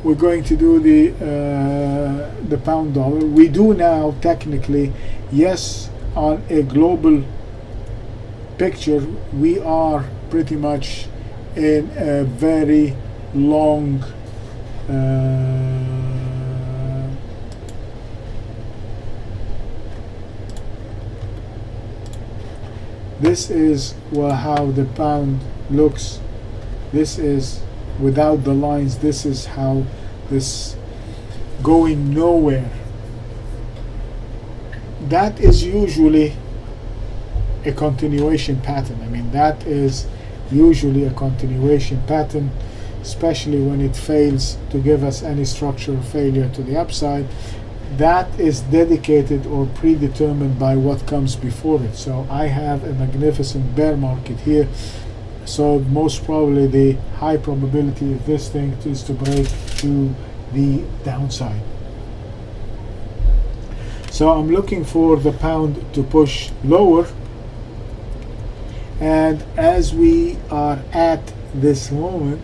we're going to do the pound dollar. We do now technically, yes, on a global picture, we are pretty much in a very long this is how the pound looks. This is without the lines. This is how this going nowhere. That is usually a continuation pattern. I mean, that is usually a continuation pattern, especially when it fails to give us any structural failure to the upside. That is dedicated or predetermined by what comes before it. So I have a magnificent bear market here. So most probably the high probability of this thing is to break to the downside. So I'm looking for the pound to push lower. And as we are at this moment,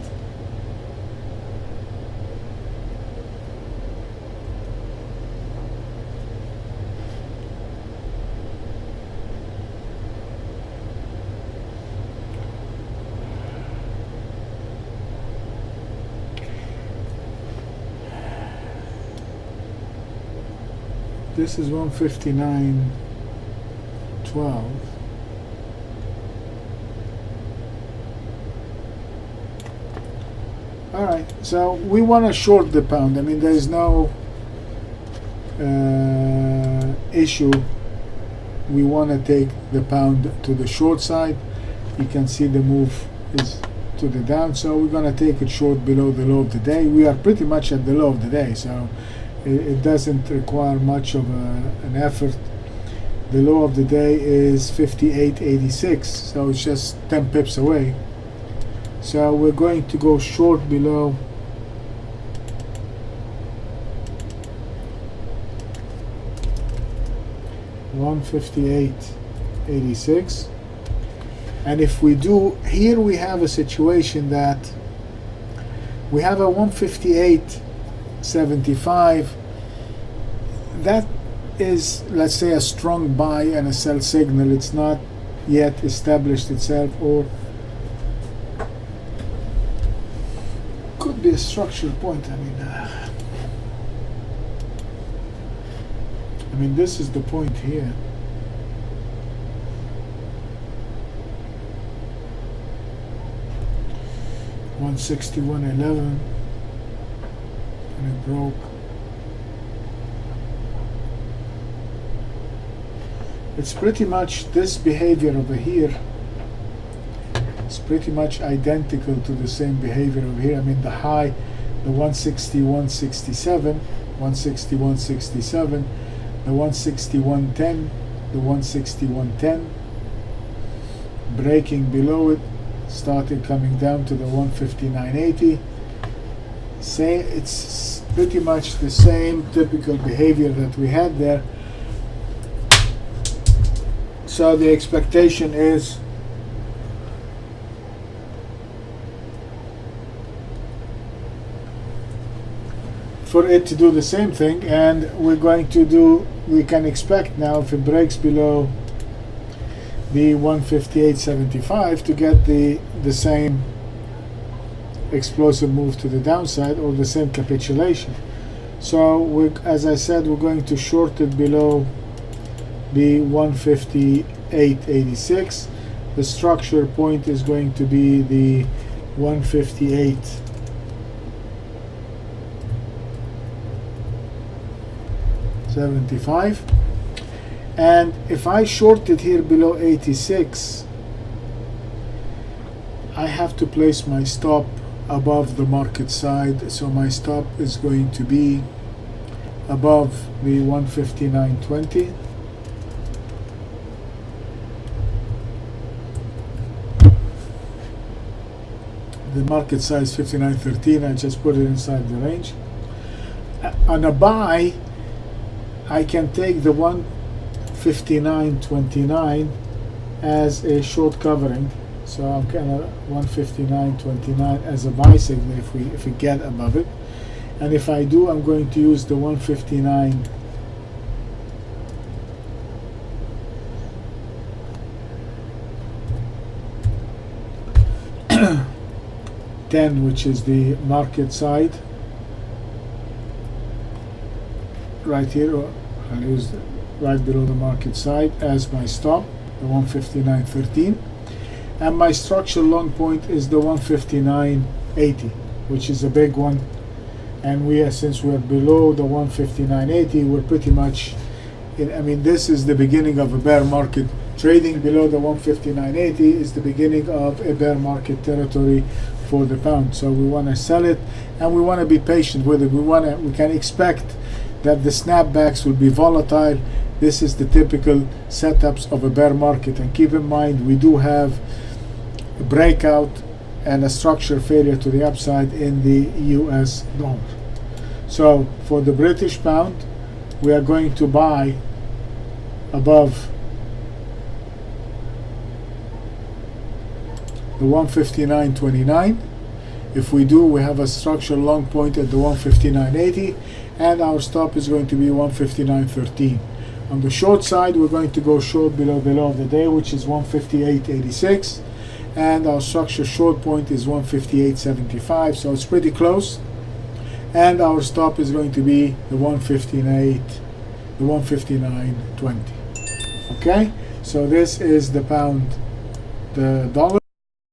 this is 159.12. All right, so we want to short the pound. I mean, there's no issue. We want to take the pound to the short side. You can see the move is to the down, so we're going to take it short below the low of the day. We are pretty much at the low of the day, so it doesn't require much of an effort. The low of the day is 58.86, so it's just 10 pips away. So we're going to go short below $158.86. And if we do, here we have a situation that we have a 158.75. That is, let's say, a strong buy and a sell signal. It's not yet established itself, or could be a structural point. I mean, this is the point here. $161.11, and it broke. It's pretty much this behavior over here. It's pretty much identical to the same behavior over here. I mean, the high, the 161.67, 161.67, the 161.10, the 161.10, breaking below it, started coming down to the 159.80. Say it's pretty much the same typical behavior that we had there. So the expectation is for it to do the same thing, and we can expect now, if it breaks below the 158.75, to get the same explosive move to the downside, or the same capitulation. So as I said, we're going to short it below the 158.86. The structure point is going to be the 158.75. And if I short it here below 86, I have to place my stop above the market side. So my stop is going to be above the 159.20. The market size 59.13. I just put it inside the range. On a buy, I can take the 159.29 as a short covering. So I'm kind of 159.29 as a buy signal if we get above it. And if I do, I'm going to use the 159 10, which is the market side right here. I'll use right below the market side as my stop, the 159.13, and my structural long point is the 159.80, which is a big one. And since we're below the 159.80, we're pretty much I mean, this is the beginning of a bear market. Trading below the 159.80 is the beginning of a bear market territory for the pound. So we want to sell it, and we want to be patient with it. We can expect that the snapbacks will be volatile. This is the typical setups of a bear market, and keep in mind we do have a breakout and a structure failure to the upside in the US dollar. So for the British pound, we are going to buy above the 159.29. If we do, we have a structural long point at the 159.80, and our stop is going to be 159.13. On the short side, we're going to go short below the low of the day, which is 158.86, and our structure short point is 158.75, so it's pretty close. And our stop is going to be the 159.20. Okay, so this is the pound, the dollar.